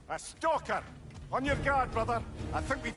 A stalker! On your guard, brother. I think we've...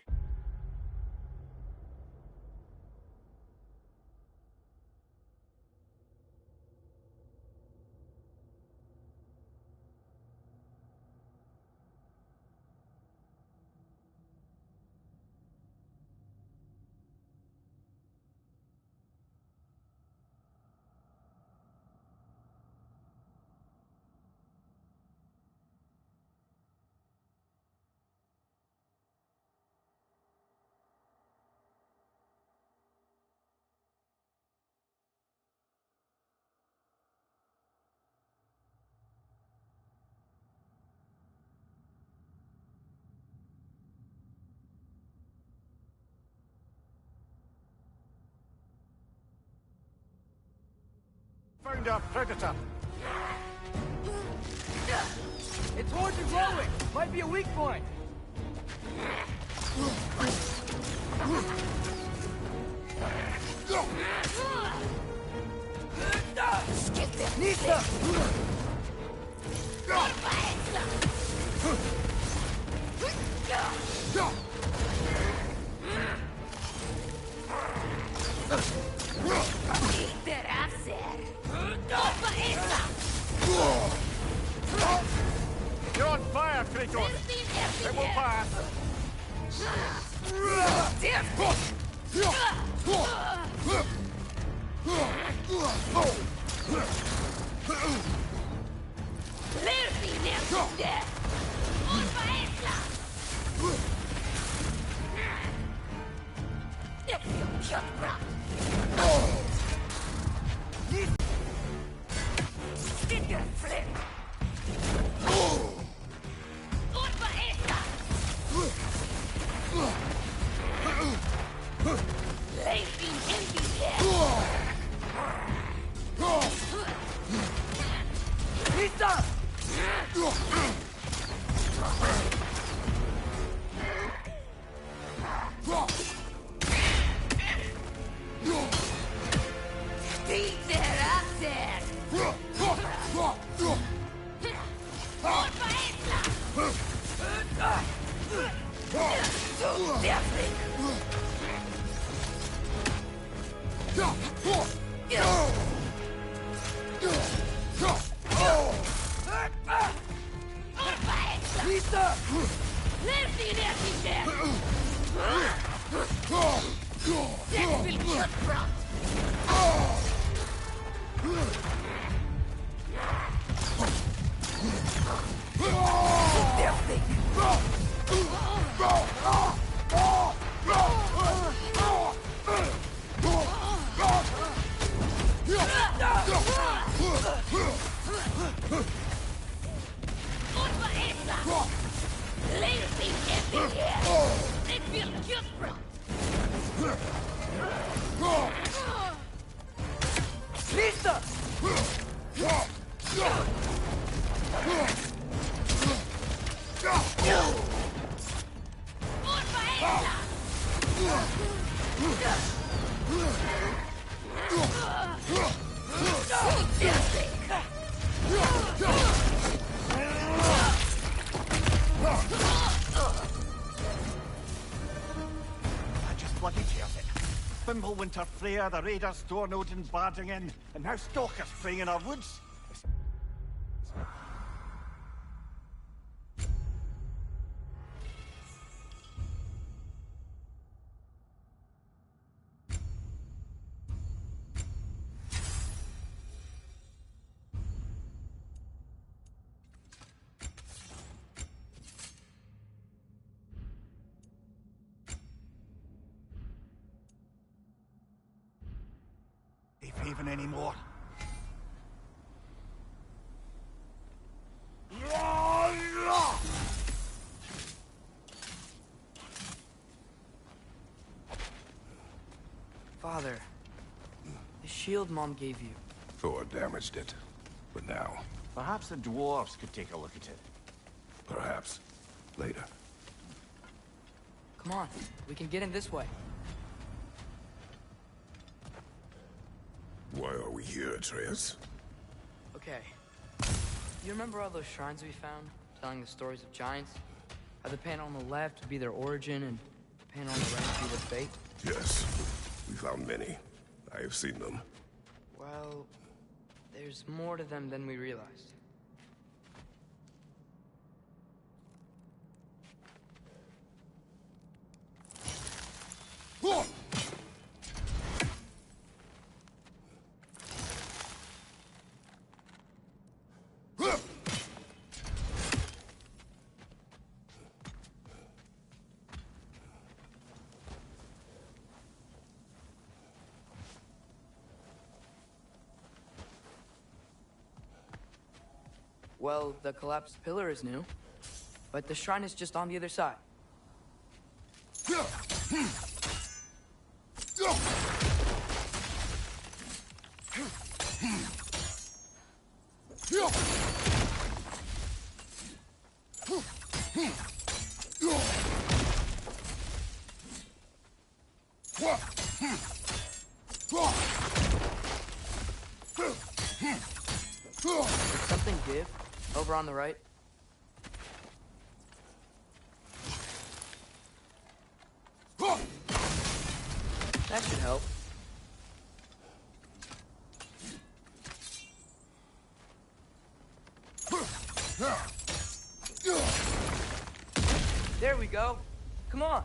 Found our predator. Its horns are glowing. Might be a weak point. Nista! You're on fire, Kratos! It will pass! Winter Freya, the raiders, Stornode and barging in, and now stalkers preying in our woods. Even anymore. Father, the shield Mom gave you. Thor damaged it. But now, Perhaps the dwarves could take a look at it. perhaps later. Come on, we can get in this way. Why are we here, Atreus? Okay. You remember all those shrines we found? telling the stories of giants. How the panel on the left would be their origin, and the panel on the right would be their fate. Yes, we found many. I have seen them. Well, there's more to them than we realized. Well, the collapsed pillar is new, but the shrine is just on the other side. Did something give over on the right? That should help. There we go. Come on.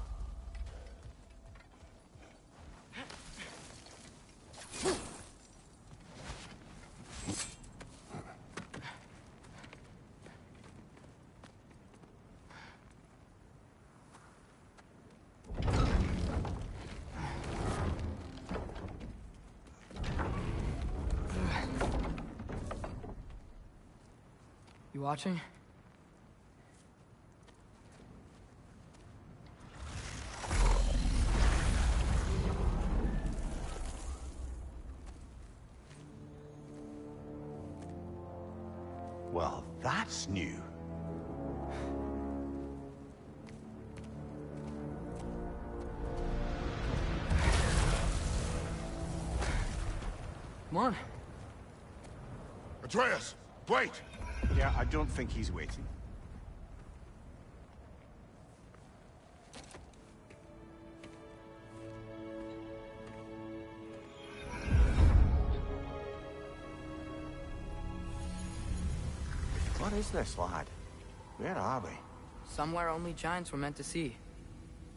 You watching? Well, that's new. Come on. Atreus, wait! Yeah, I don't think he's waiting. What is this, lad? Where are we? Somewhere only giants were meant to see.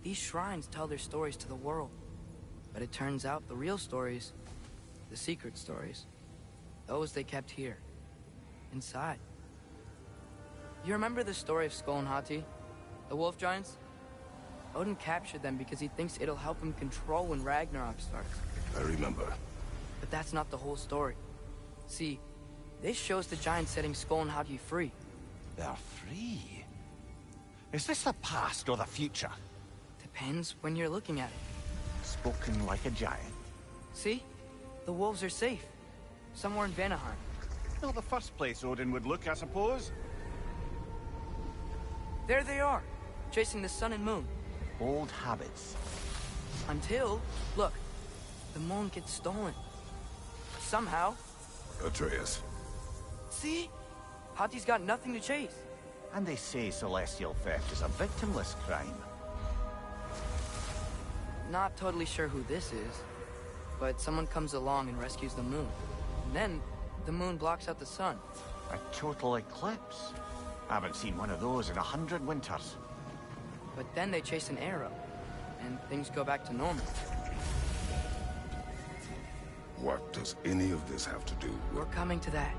These shrines tell their stories to the world. But it turns out the real stories, the secret stories, those they kept here, inside. You remember the story of Skull and Hati, the wolf giants? Odin captured them because he thinks it'll help him control when Ragnarok starts. I remember. But that's not the whole story. See, this shows the giants setting Skull and Hati free. They're free. Is this the past or the future? Depends when you're looking at it. Spoken like a giant. See? The wolves are safe. Somewhere in Vanaheim. Not the first place Odin would look, I suppose. There they are, chasing the sun and moon. Old habits. Until, look, the moon gets stolen. Somehow. Atreus. See? Hati's got nothing to chase. And they say celestial theft is a victimless crime. Not totally sure who this is, but someone comes along and rescues the moon. And then, the moon blocks out the sun. A total eclipse. I haven't seen one of those in 100 winters. But then they chase an arrow, and things go back to normal. What does any of this have to do with... We're coming to that.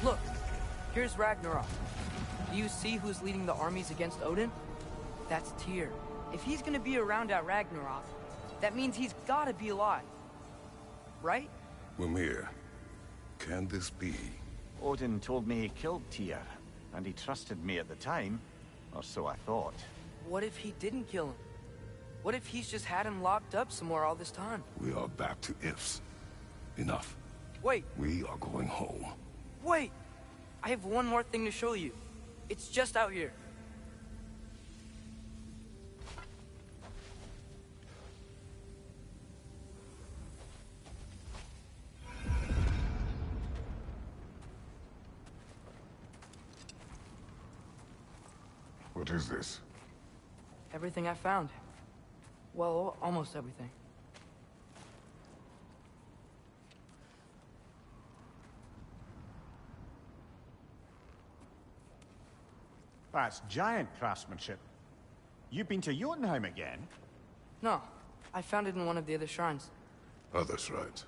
Look, here's Ragnarok. Do you see who's leading the armies against Odin? That's Tyr. If he's gonna be around at Ragnarok, that means he's gotta be alive. Right? Mimir, can this be? Odin told me he killed Tyr, and he trusted me at the time, or so I thought. What if he didn't kill him? What if he's just had him locked up somewhere all this time? We are back to ifs. Enough. Wait, We are going home. wait! I have one more thing to show you. It's just out here. What is this? Everything I found. Well, almost everything. That's giant craftsmanship. You've been to Jotunheim again? No, I found it in one of the other shrines. Other shrines.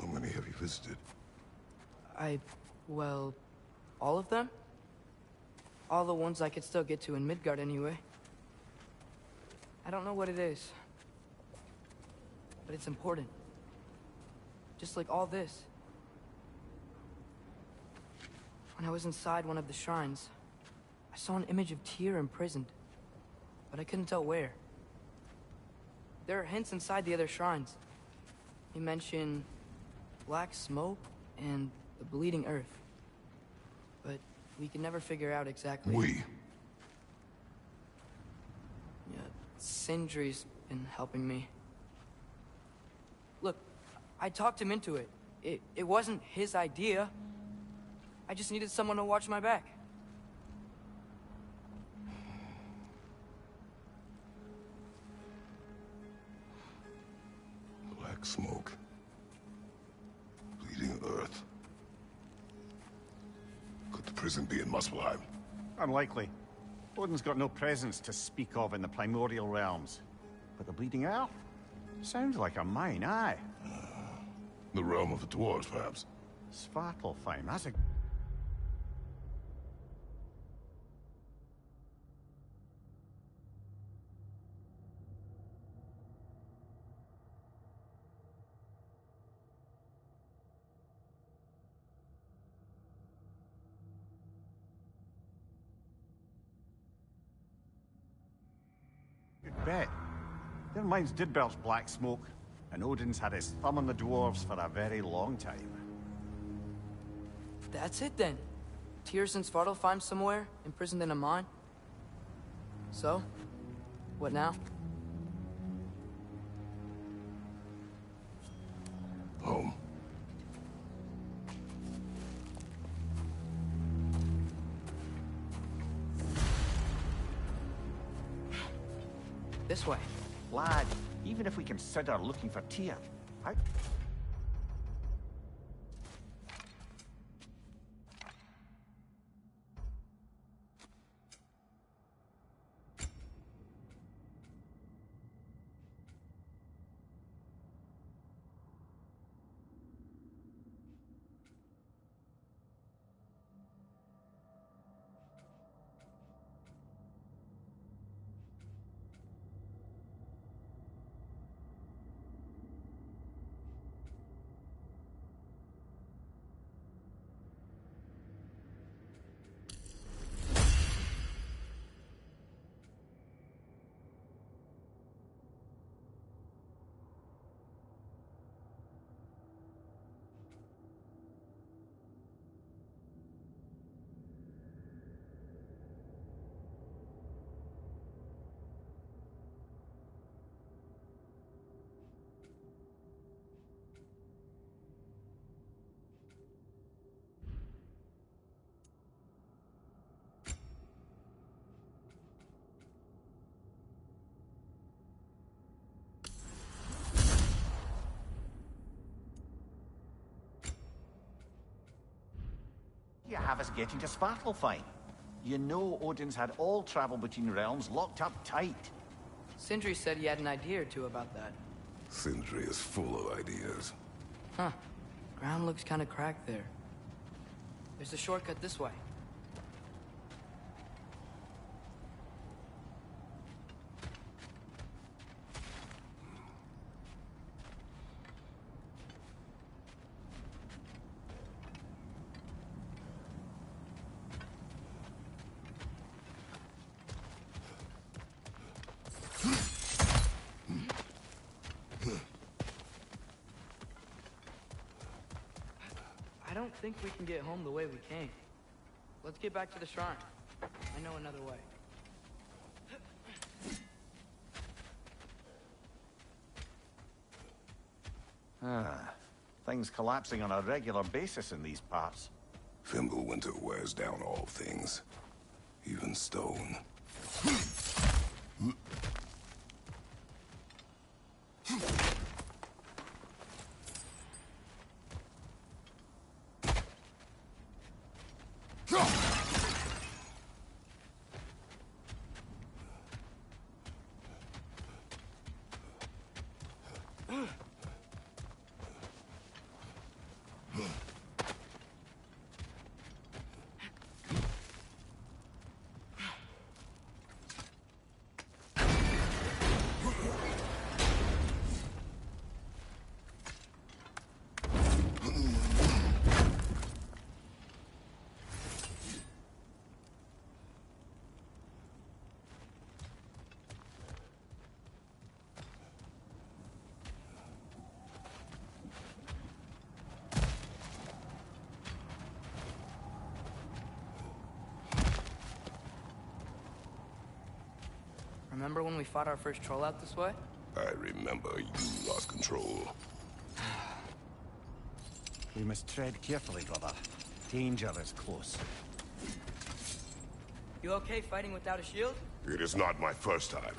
How many have you visited? Well, all of them? All the ones I could still get to in Midgard anyway. I don't know what it is, but it's important. Just like all this. When I was inside one of the shrines, I saw an image of Tyr imprisoned, but I couldn't tell where. There are hints inside the other shrines. You mention black smoke and the bleeding earth, but we can never figure out exactly. Yeah, Sindri's been helping me. Look, I talked him into it. It wasn't his idea. I just needed someone to watch my back. Black smoke. Bleeding earth. Could the prison be in Muspelheim? Unlikely. Odin's got no presence to speak of in the primordial realms. But the Bleeding Earth? Sounds like a mine, aye. The realm of the dwarves, perhaps? Svartalfheim, that's a... good bet. Their mines did belch black smoke, and Odin's had his thumb on the dwarves for a very long time. That's it then. Tyr's in Svartalfheim somewhere, imprisoned in a mine. So, what now? Home. This way. Lad, even if we consider looking for Tyr, how... You have us getting to Svartalfheim. You know Odin's had all travel between realms locked up tight. Sindri said he had an idea or two about that. Sindri is full of ideas. Huh. Ground looks kind of cracked there. There's a shortcut this way. I don't think we can get home the way we came. Let's get back to the shrine. I know another way. Things collapsing on a regular basis in these parts. Fimbulwinter wears down all things. even stone. Remember when we fought our first troll out this way? I remember you lost control. We must tread carefully, brother. Danger is close. You okay fighting without a shield? It is not my first time.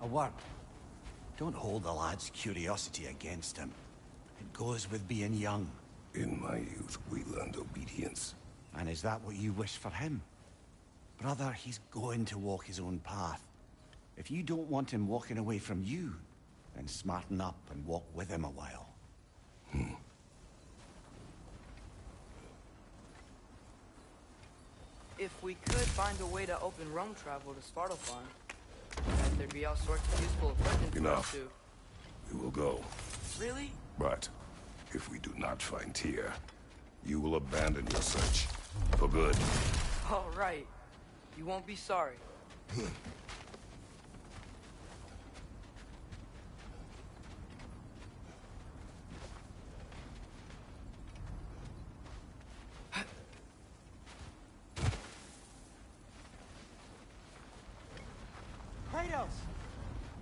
A word. Don't hold the lad's curiosity against him. It goes with being young. In my youth, we learned obedience. And is that what you wish for him? Brother, he's going to walk his own path. If you don't want him walking away from you, then smarten up and walk with him a while. If we could find a way to open roam travel to Svartalfheim, bet there'd be all sorts of useful equipment for us Enough. to... We will go. Really? But if we do not find Tyr, you will abandon your search. For good. All right. You won't be sorry. Kratos!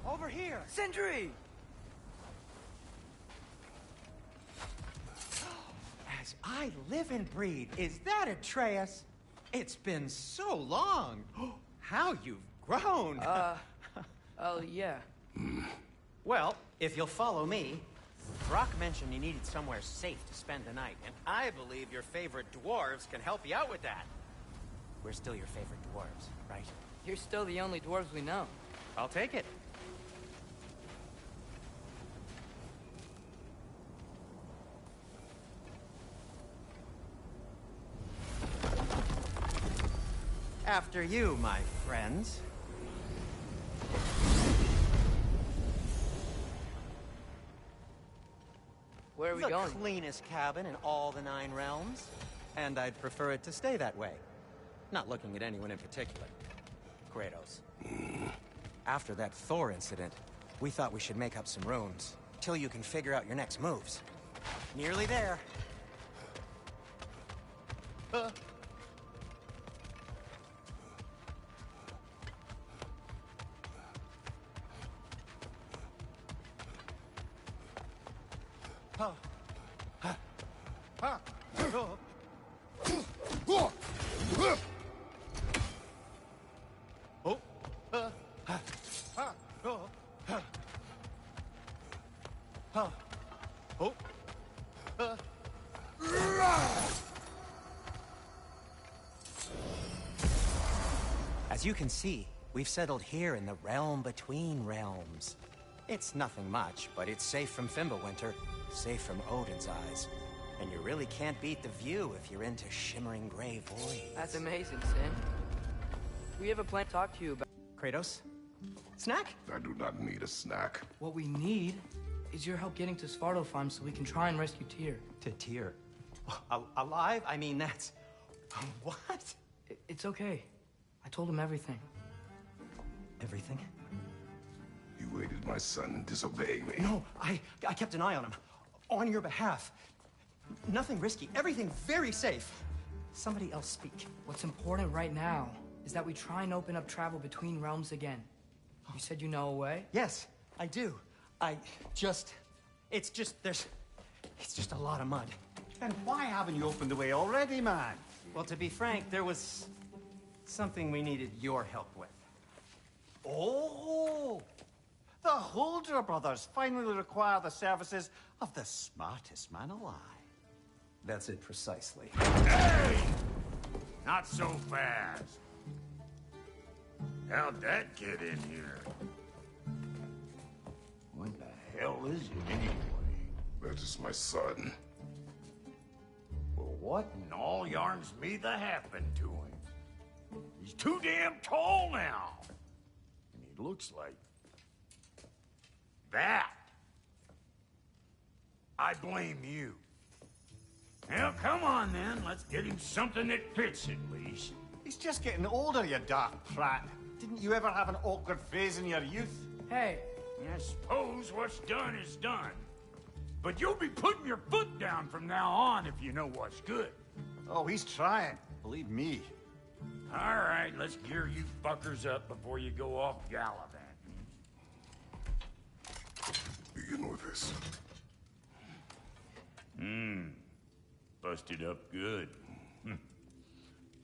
Over here! Sindri! As I live and breathe, is that Atreus? It's been so long. How you've grown. Oh, yeah. Well, if you'll follow me, Brock mentioned you needed somewhere safe to spend the night, and I believe your favorite dwarves can help you out with that. We're still your favorite dwarves, right? You're still the only dwarves we know. I'll take it. After you, my friends. Where are we The going? cleanest cabin in all the 9 realms. And I'd prefer it to stay that way. Not looking at anyone in particular. Kratos. After that Thor incident, we thought we should make up some runes, till you can figure out your next moves. Nearly there. Oh. As you can see, we've settled here in the realm between realms. It's nothing much, but it's safe from Fimbulwinter, safe from Odin's eyes. And you really can't beat the view if you're into shimmering gray voids. That's amazing, Sin. We have a plan to talk to you about. Kratos? Snack? I do not need a snack. What we need is your help getting to Svartalfheim so we can try and rescue Tyr. To Tyr. Alive? I mean, that's... What? It's okay. I told him everything. Everything? You aided my son in disobeying me. No, I kept an eye on him. On your behalf. Nothing risky. Everything very safe. Somebody else speak. What's important right now is that we try and open up travel between realms again. You said you know a way? Yes, I do. It's just a lot of mud. Then why haven't you opened the way already, man? Well, to be frank, there was something we needed your help with. Oh! The Holder brothers finally require the services of the smartest man alive. That's it precisely. Hey! Not so fast. How'd that get in here? What the hell is it anyway? That is my son. Well, what in all yarns me the happened to him? He's too damn tall now. And he looks like... that. I blame you. Well, come on then. Let's get him something that fits at least. He's just getting older, you dark prat. Didn't you ever have an awkward phase in your youth? Hey, I suppose what's done is done. But you'll be putting your foot down from now on if you know what's good. Oh, he's trying. Believe me. All right, let's gear you fuckers up before you go off gallivanting. Begin with this. Busted up good.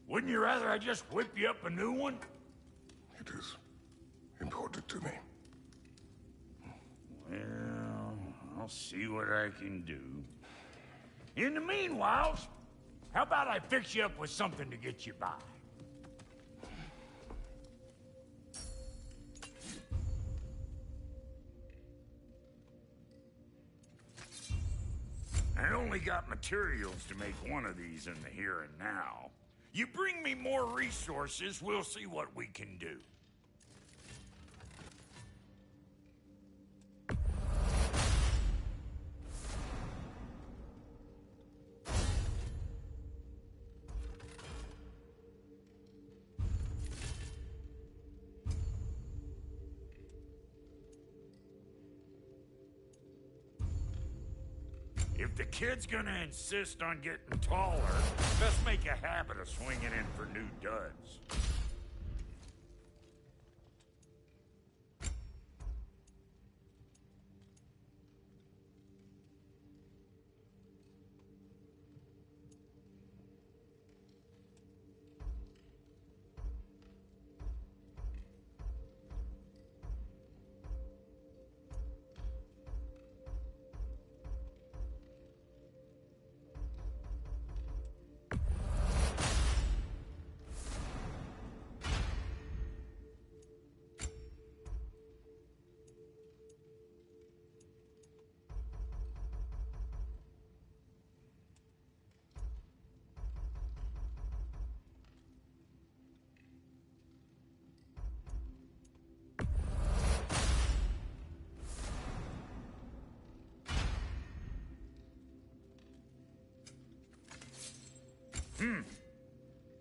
Wouldn't you rather I just whip you up a new one? It is important to me. Well, I'll see what I can do. In the meanwhile, how about I fix you up with something to get you by? I only got materials to make one of these in the here and now. You bring me more resources, we'll see what we can do. If the kid's gonna insist on getting taller, best make a habit of swinging in for new duds.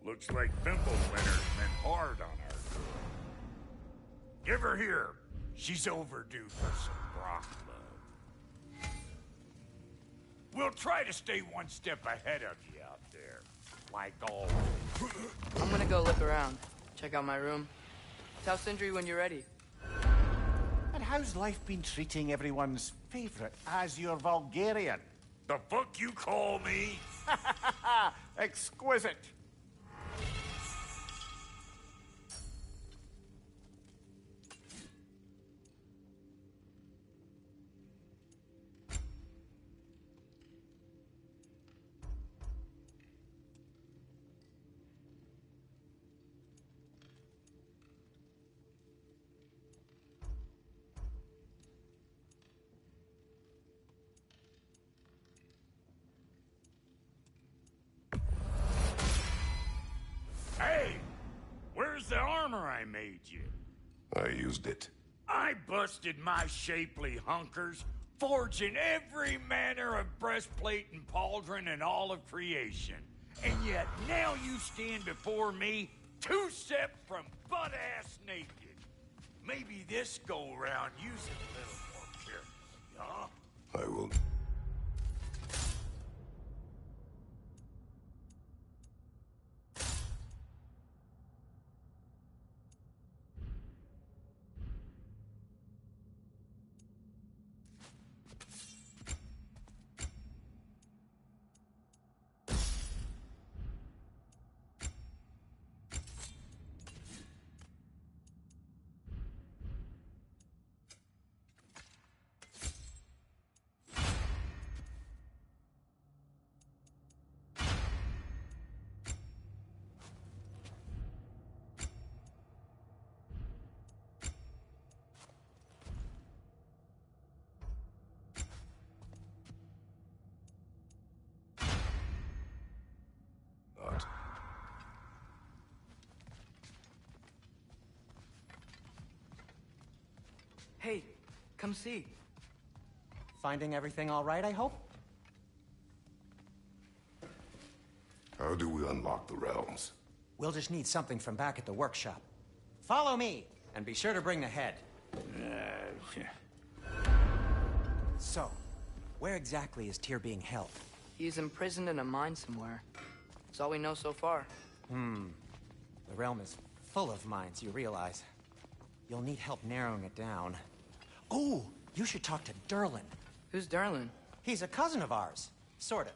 Looks like Fimbulwinter's been hard on our girl. Give her here. She's overdue for some broth love. We'll try to stay one step ahead of you out there. Like always. I'm gonna go look around. Check out my room. Tell Sindri when you're ready. And how's life been treating everyone's favorite Azure Vulgarian? The fuck you call me? Exquisite. I made you. I used it. I busted my shapely hunkers, forging every manner of breastplate and pauldron in all of creation. And yet now you stand before me, two-step from butt-ass naked. Maybe this go-round use it a little more carefully, huh? I will... Not. Hey, come see. Finding everything all right, I hope? How do we unlock the realms? We'll just need something from back at the workshop. Follow me, and be sure to bring the head. So, where exactly is Tyr being held? He's imprisoned in a mine somewhere. That's all we know so far. The realm is full of mines, you realize. You'll need help narrowing it down. Oh, you should talk to Durlin. Who's Darlin? He's a cousin of ours. Sort of.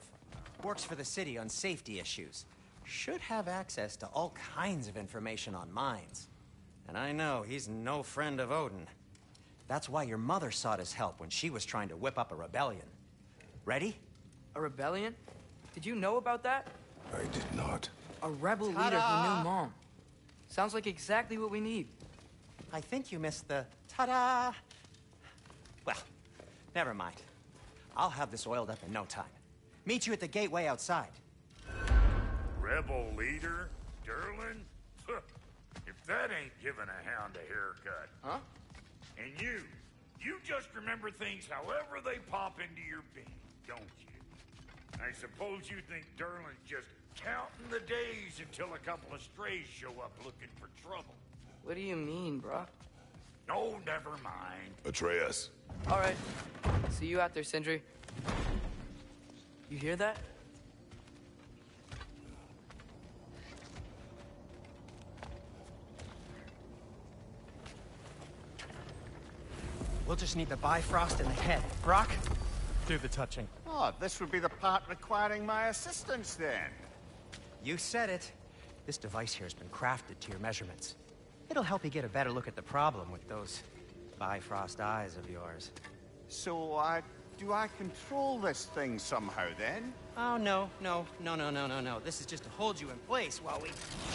Works for the city on safety issues. Should have access to all kinds of information on mines. And I know he's no friend of Odin. That's why your mother sought his help when she was trying to whip up a rebellion. Ready? A rebellion? Did you know about that? I did not. A rebel leader who knew Mom. Sounds like exactly what we need. I think you missed the ta-da! Well, never mind. I'll have this oiled up in no time. Meet you at the gateway outside. Rebel leader? Durlin? If that ain't giving a hound a haircut. Huh? And you just remember things however they pop into your being, don't you? I suppose you think Durlin's just counting the days until a couple of strays show up looking for trouble. What do you mean, bruh? Oh, never mind. Atreus. All right. See you out there, Sindri. You hear that? We'll just need the Bifrost in the head. Brock, do the touching. Oh, this would be the part requiring my assistance then. You said it. This device here has been crafted to your measurements. It'll help you get a better look at the problem with those Bifrost eyes of yours. So, do I control this thing somehow then? Oh, no. This is just to hold you in place while we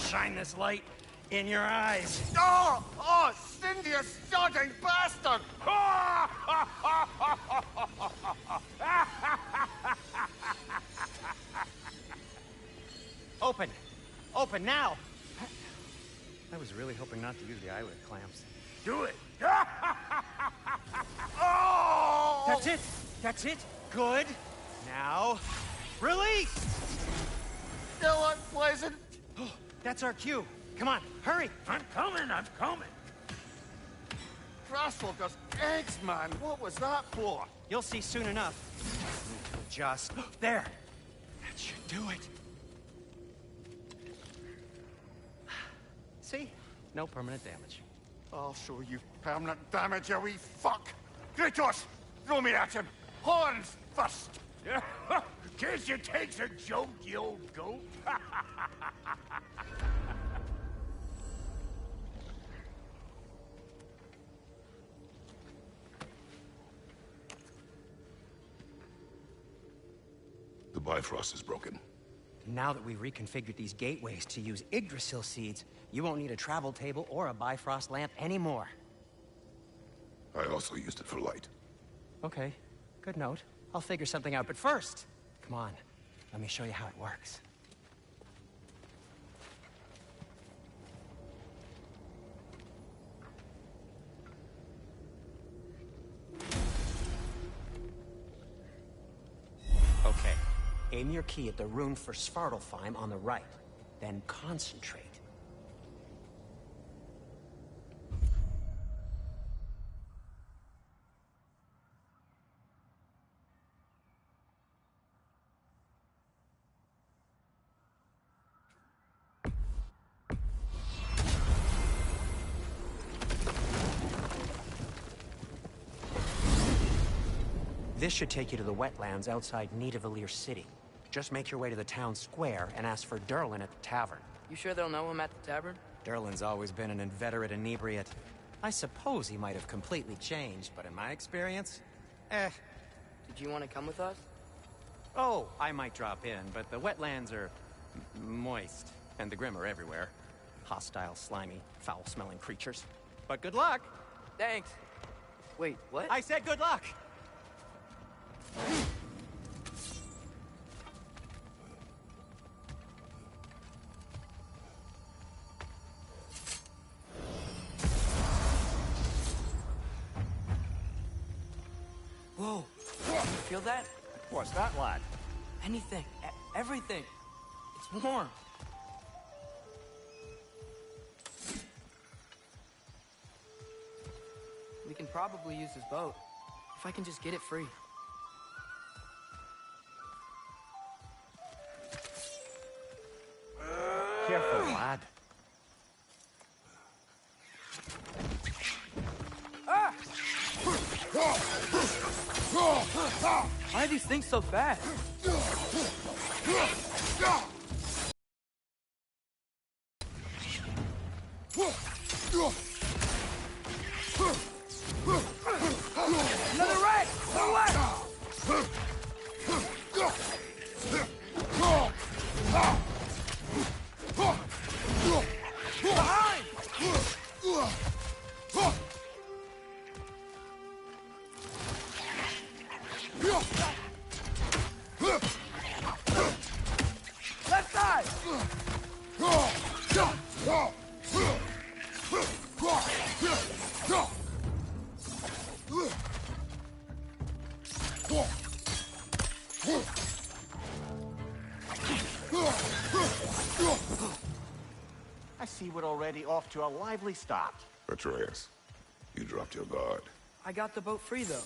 shine this light in your eyes. Oh! Oh, Cindy, you sodding bastard! Open! Open now! I was really hoping not to use the eyelid clamps. Do it! Oh! That's it! That's it! Good! Now, release! Still unpleasant. That's our cue. Come on, hurry! I'm coming! Grasswalker's eggs, man. What was that for? You'll see soon enough. Just there. That should do it. See? No permanent damage. I'll show you permanent damage, you wee fuck. Kratos, throw me at him. Horns first. Guess it takes a joke, you old goat. The Bifrost is broken. Now that we've reconfigured these gateways to use Yggdrasil seeds, you won't need a travel table or a Bifrost lamp anymore. I also used it for light. Okay, good note. I'll figure something out, but first, come on, let me show you how it works. Aim your key at the rune for Svartalfheim on the right. Then concentrate. This should take you to the wetlands outside Nidavellir City. Just make your way to the town square and ask for Durlin at the tavern. You sure they'll know him at the tavern? Durlin's always been an inveterate inebriate. I suppose he might have completely changed, but in my experience, Did you want to come with us? Oh, I might drop in, but the wetlands are moist, and the Grim are everywhere. Hostile, slimy, foul-smelling creatures. But good luck! Thanks. Wait, what? I said good luck! Whoa. You feel that? What's that, lad? Anything. Everything. It's warm. We can probably use this boat. If I can just get it free. Careful, lad. Ah! Why are these things so fast? Another rat! No way! Behind! Left side! I see we're already off to a lively start. Atreus, you dropped your guard. I got the boat free, though.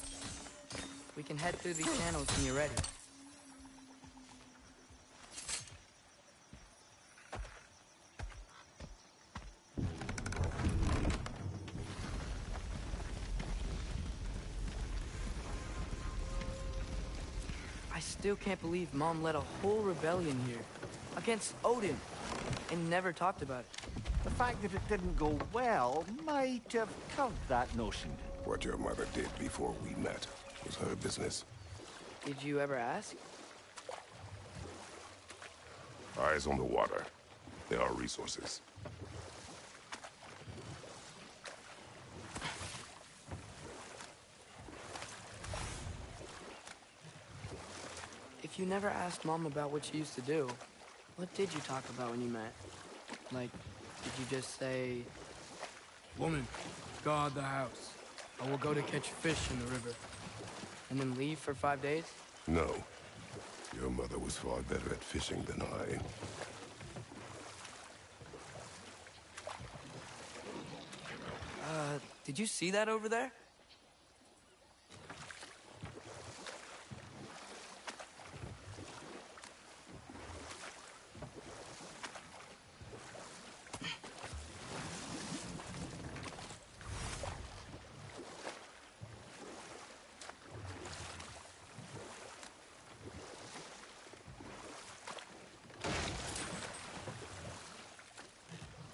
We can head through these channels when you're ready. I still can't believe Mom led a whole rebellion here. Against Odin. And never talked about it. The fact that it didn't go well might have curbed that notion. What your mother did before we met was her business. Did you ever ask? Eyes on the water. There are resources. If you never asked Mom about what she used to do, what did you talk about when you met? Like, did you just say... Woman, guard the house. I will go to catch fish in the river. And then leave for 5 days? No. Your mother was far better at fishing than I. Did you see that over there?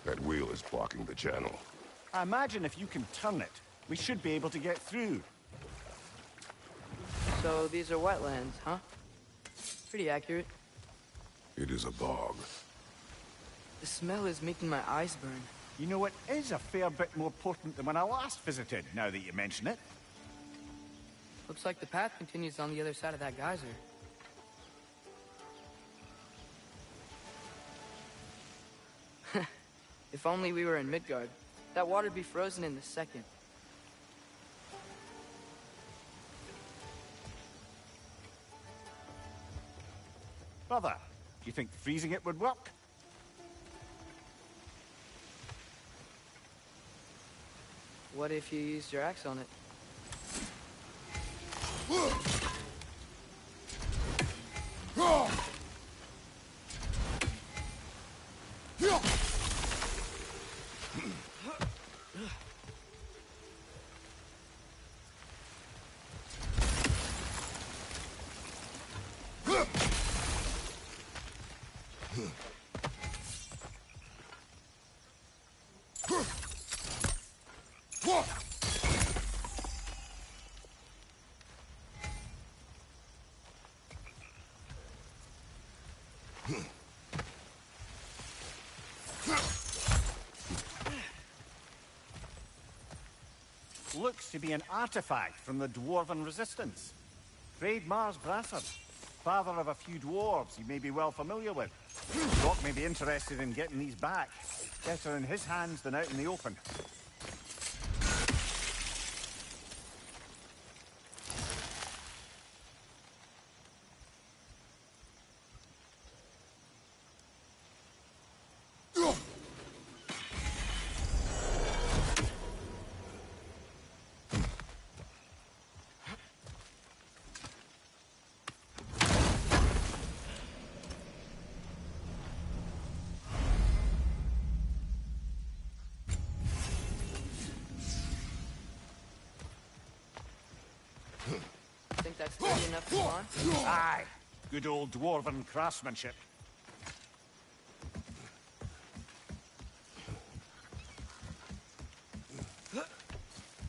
That wheel is blocking the channel. I imagine if you can turn it, we should be able to get through. So these are wetlands, huh? Pretty accurate. It is a bog. The smell is making my eyes burn. You know, it is a fair bit more potent than when I last visited, now that you mention it. Looks like the path continues on the other side of that geyser. If only we were in Midgard. That water'd be frozen in a second. Brother, do you think freezing it would work? What if you used your axe on it? Looks to be an artifact from the Dwarven Resistance. Braid Mars Brassard, father of a few dwarves you may be well familiar with. Doc may be interested in getting these back. Better in his hands than out in the open. Think that's sturdy enough to go on? Aye, good old Dwarven craftsmanship.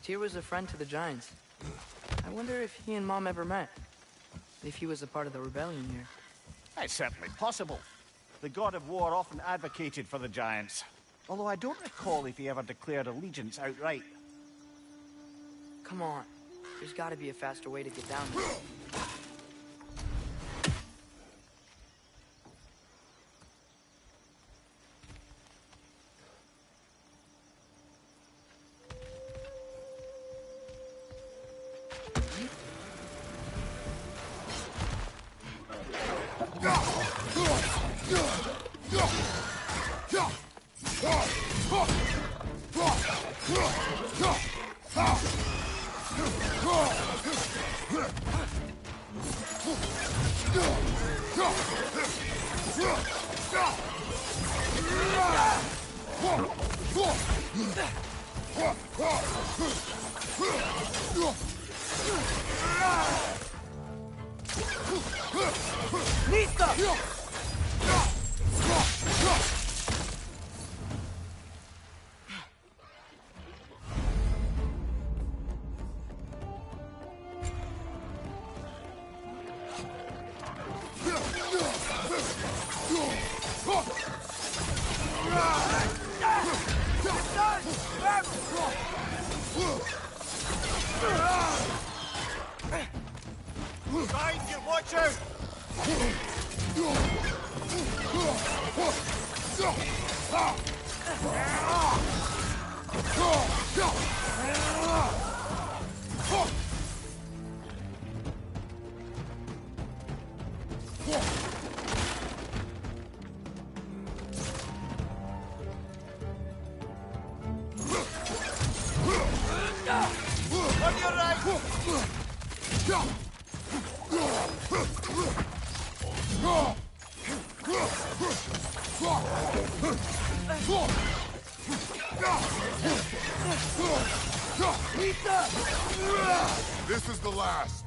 Tyr was a friend to the Giants. I wonder if he and Mom ever met. If he was a part of the rebellion here. It's certainly possible. The god of war often advocated for the Giants. Although I don't recall if he ever declared allegiance outright. Come on. There's gotta be a faster way to get down there. Behind you, watch out! On your right! This is the last.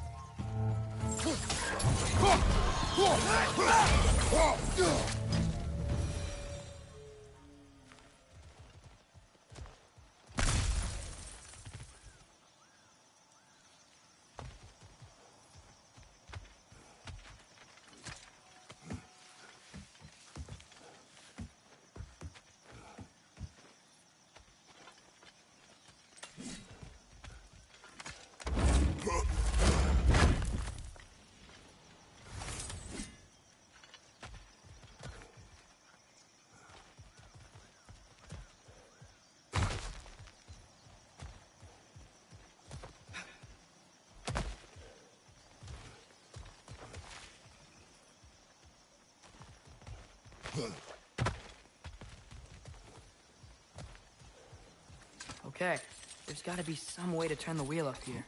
Okay, there's gotta be some way to turn the wheel up here.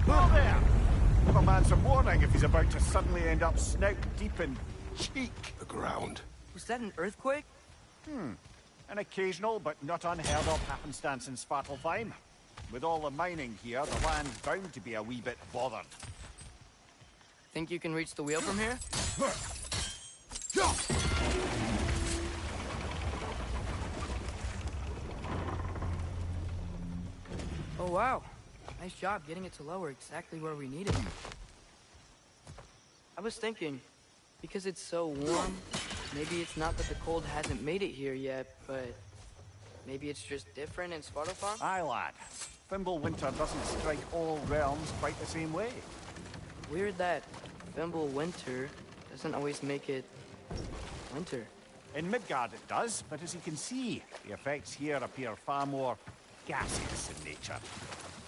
Whoa there! Give a man some warning if he's about to suddenly end up snout deep in cheek. The ground. Was that an earthquake? An occasional but not unheard of happenstance in Svartalfheim. With all the mining here, the land's bound to be a wee bit bothered. Think you can reach the wheel from here? Oh wow, nice job getting it to lower exactly where we need it. I was thinking, because it's so warm, maybe it's not that the cold hasn't made it here yet, but maybe it's just different in Svartalfheim? Aye, lad. Thimble winter doesn't strike all realms quite the same way. Weird that Fimble winter doesn't always make it winter. In Midgard it does, but as you can see, the effects here appear far more gaseous in nature.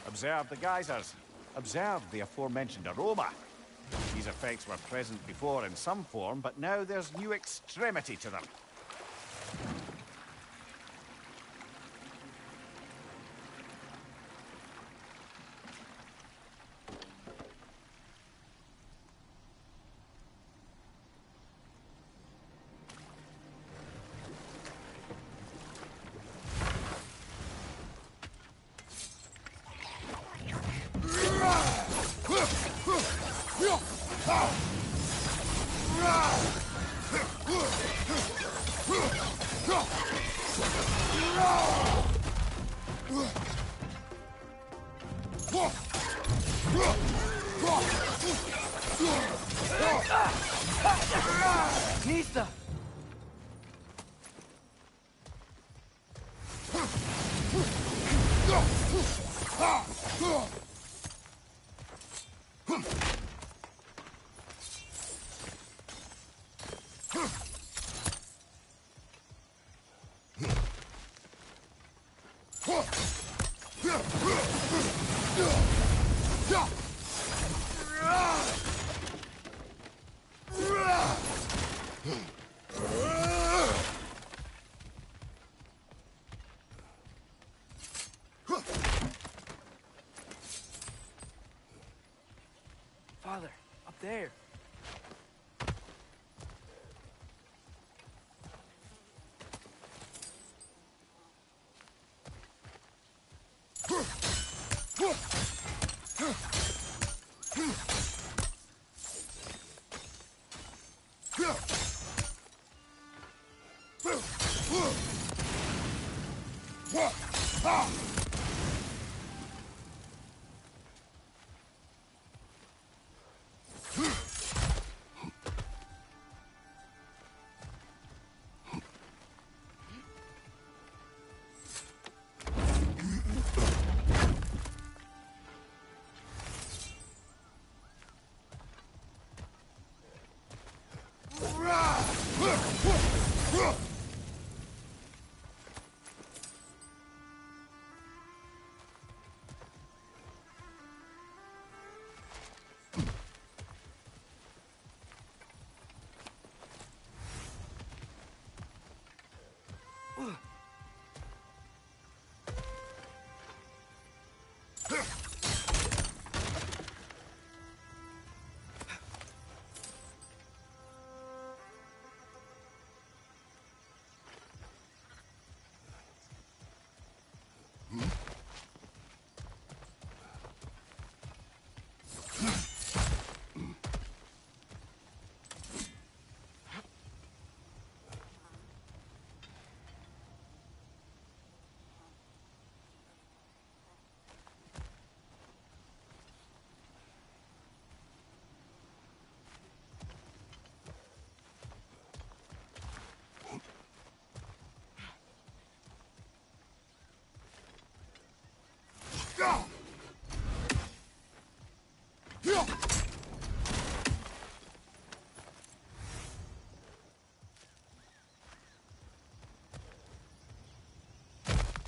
Observe the geysers. Observe the aforementioned aroma. These effects were present before in some form, but now there's new extremity to them. Nista! Father, up there.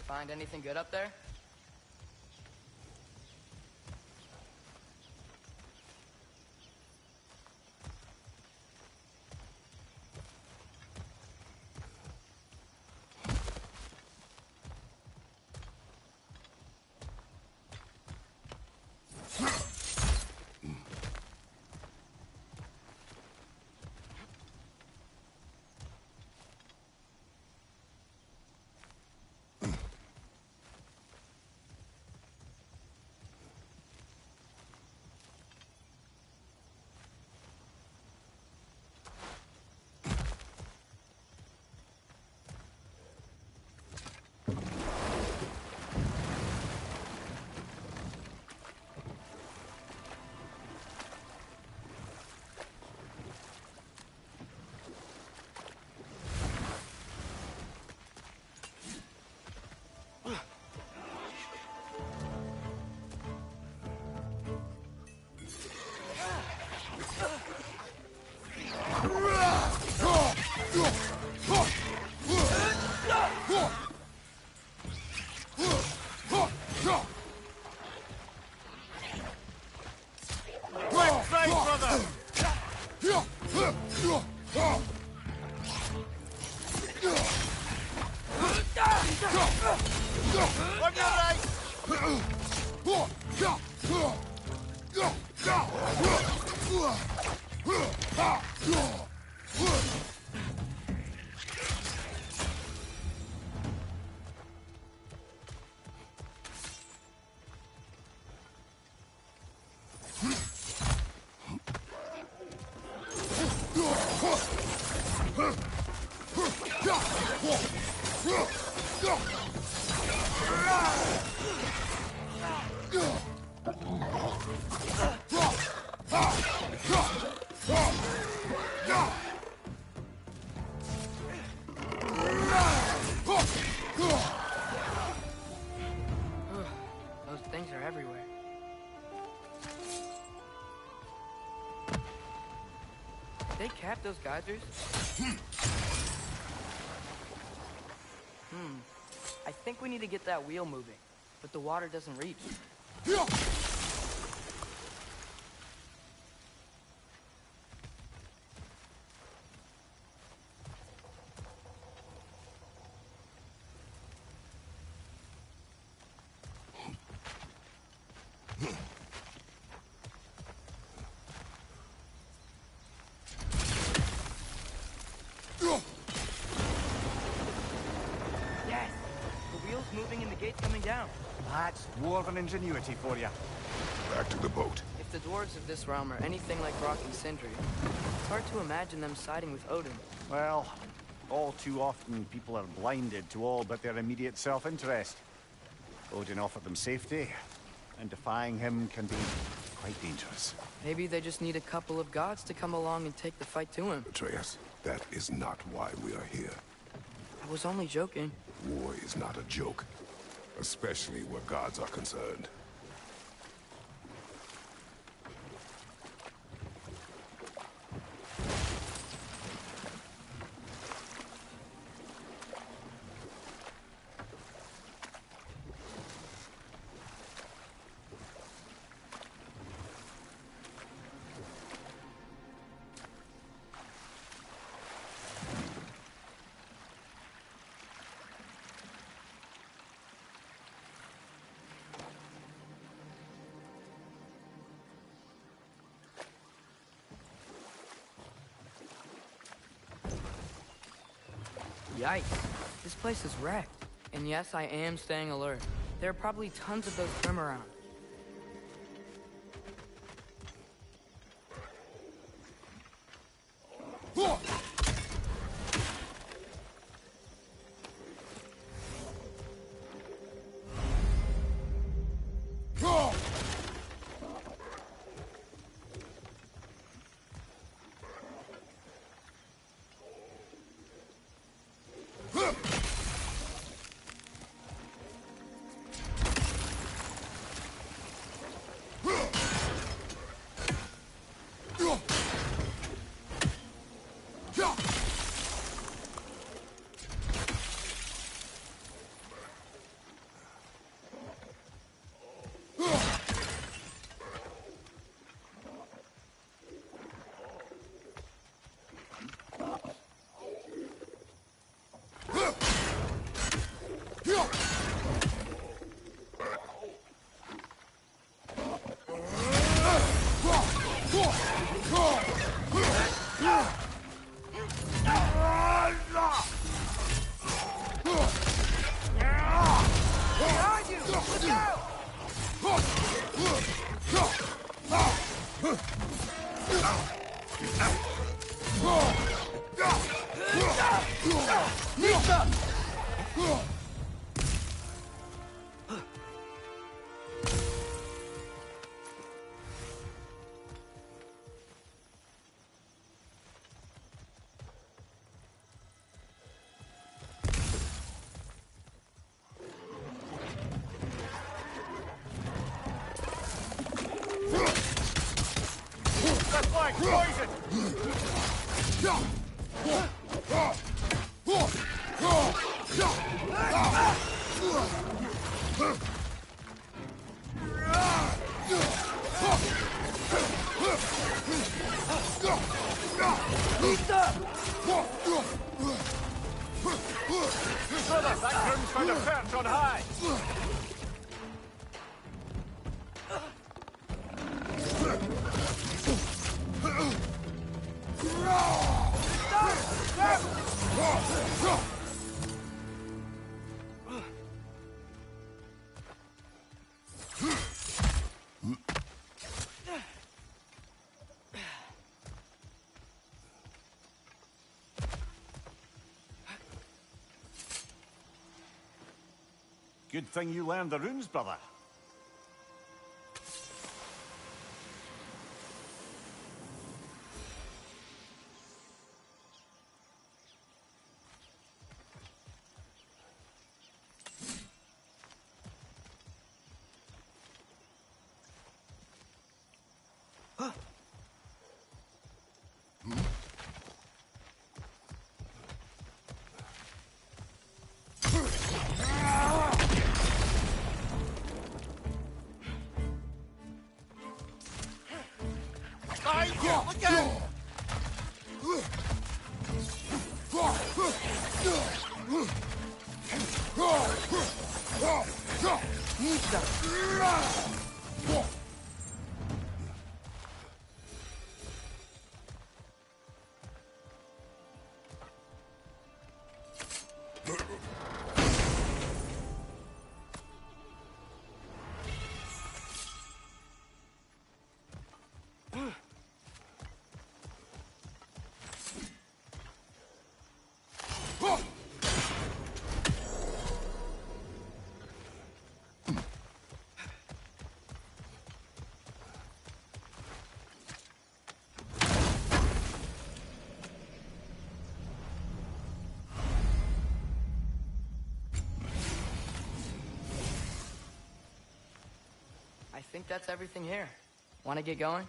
Find anything good up there? Those things are everywhere. Did they cap those geysers? I think we need to get that wheel moving, but the water doesn't reach. Yes! The wheel's moving and the gate's coming down. That's dwarven ingenuity for you. Back to the boat. If the dwarves of this realm are anything like Brock and Sindri, it's hard to imagine them siding with Odin. Well, all too often people are blinded to all but their immediate self-interest. Odin offered them safety, and defying him can be quite dangerous. Maybe they just need a couple of gods to come along and take the fight to him. Atreus, that is not why we are here. I was only joking. War is not a joke, especially where gods are concerned. Yikes. This place is wrecked. And yes, I am staying alert. There are probably tons of those Grim around. That's like poison! Brother, that groom's found a perch on high! Good thing you learned the runes, brother. I think that's everything here. Want to get going?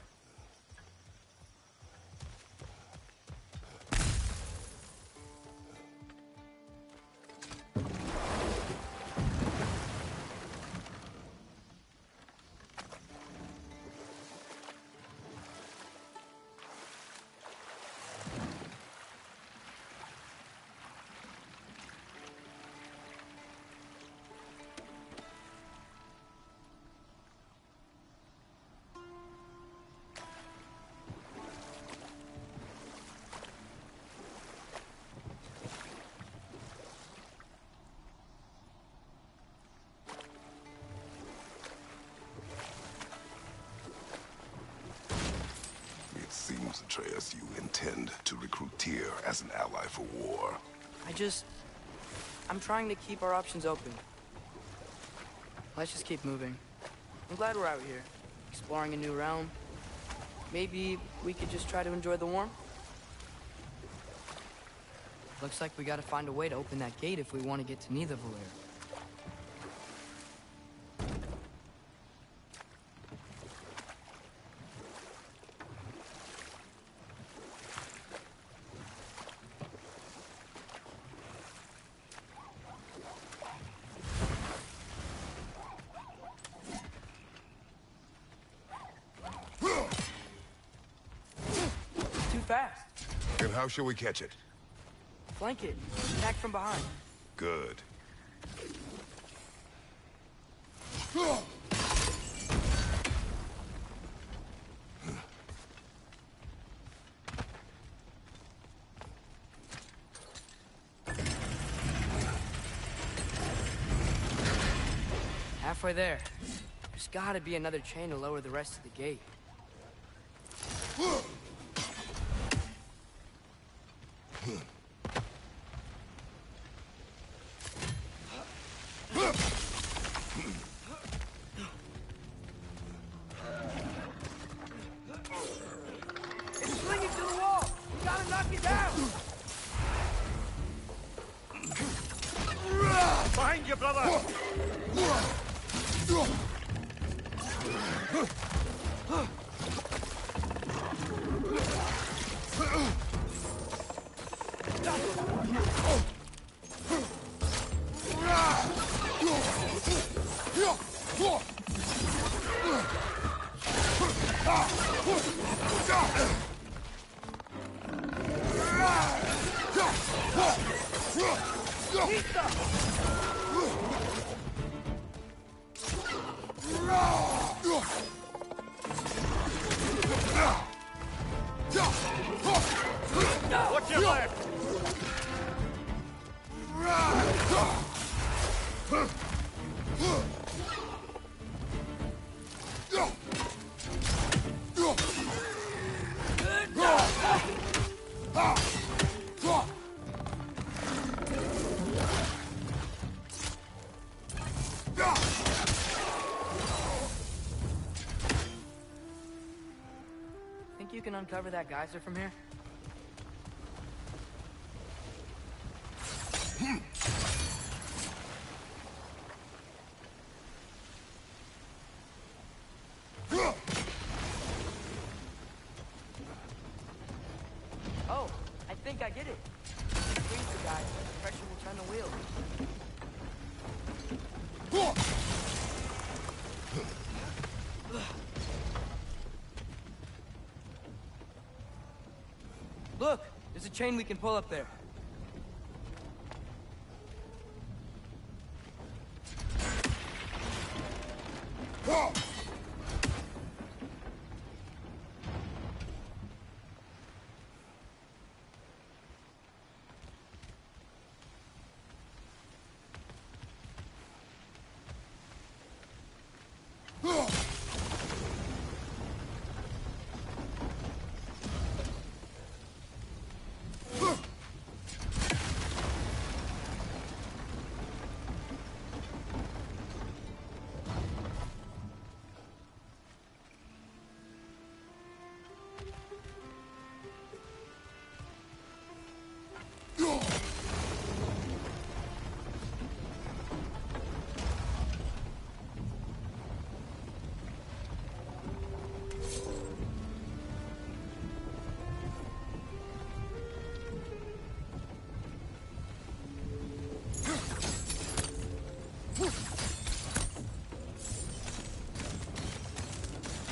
Seems, Atreus, you intend to recruit Tyr as an ally for war. I'm trying to keep our options open. Let's just keep moving. I'm glad we're out here, exploring a new realm. Maybe we could just try to enjoy the warmth? Looks like we gotta find a way to open that gate if we want to get to Nidavellir. Fast. And how shall we catch it? Flank it. Attack from behind. Good. Halfway there. There's gotta be another chain to lower the rest of the gate. It's swinging to the wall! We gotta knock it down! Behind you, brother! you can uncover that geyser from here? Oh, I think I get it. Freeze the geyser. Pressure will turn the wheel. Look, there's a chain we can pull up there.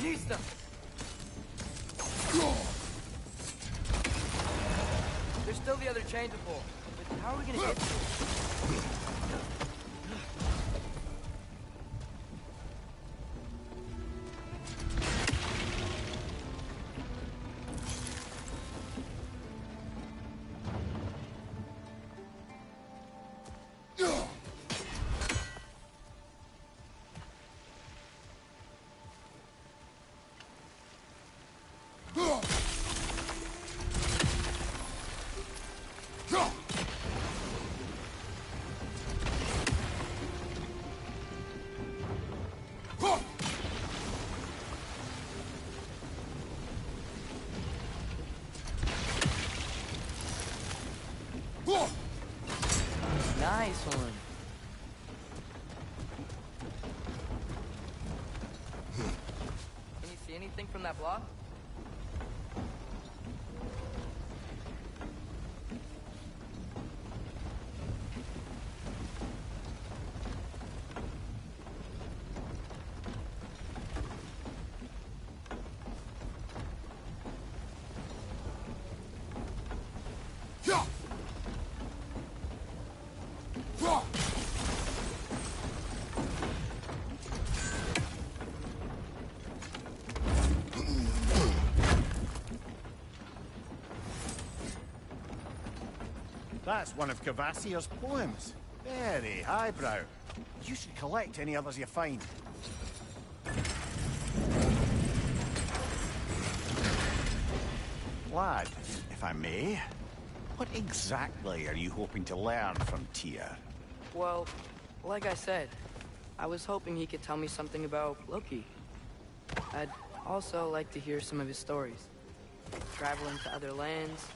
Nista! There's still the other chain to pull. But how are we gonna get to it? Nice one. Can you see anything from that block? That's one of Cavassier's poems. Very highbrow. You should collect any others you find. Lad, if I may, what exactly are you hoping to learn from Tyr? Well, like I said, I was hoping he could tell me something about Loki. I'd also like to hear some of his stories. Traveling to other lands,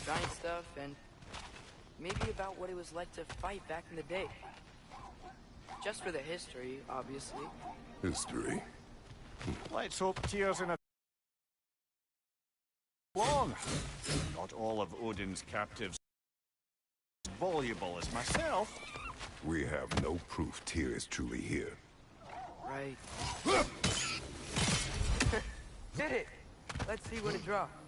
giant stuff, and maybe about what it was like to fight back in the day. Just for the history, obviously. History? Let's hope Tyr's in a... long. Not all of Odin's captives as voluble as myself. We have no proof Tyr is truly here. Right. Did it! Let's see what it dropped.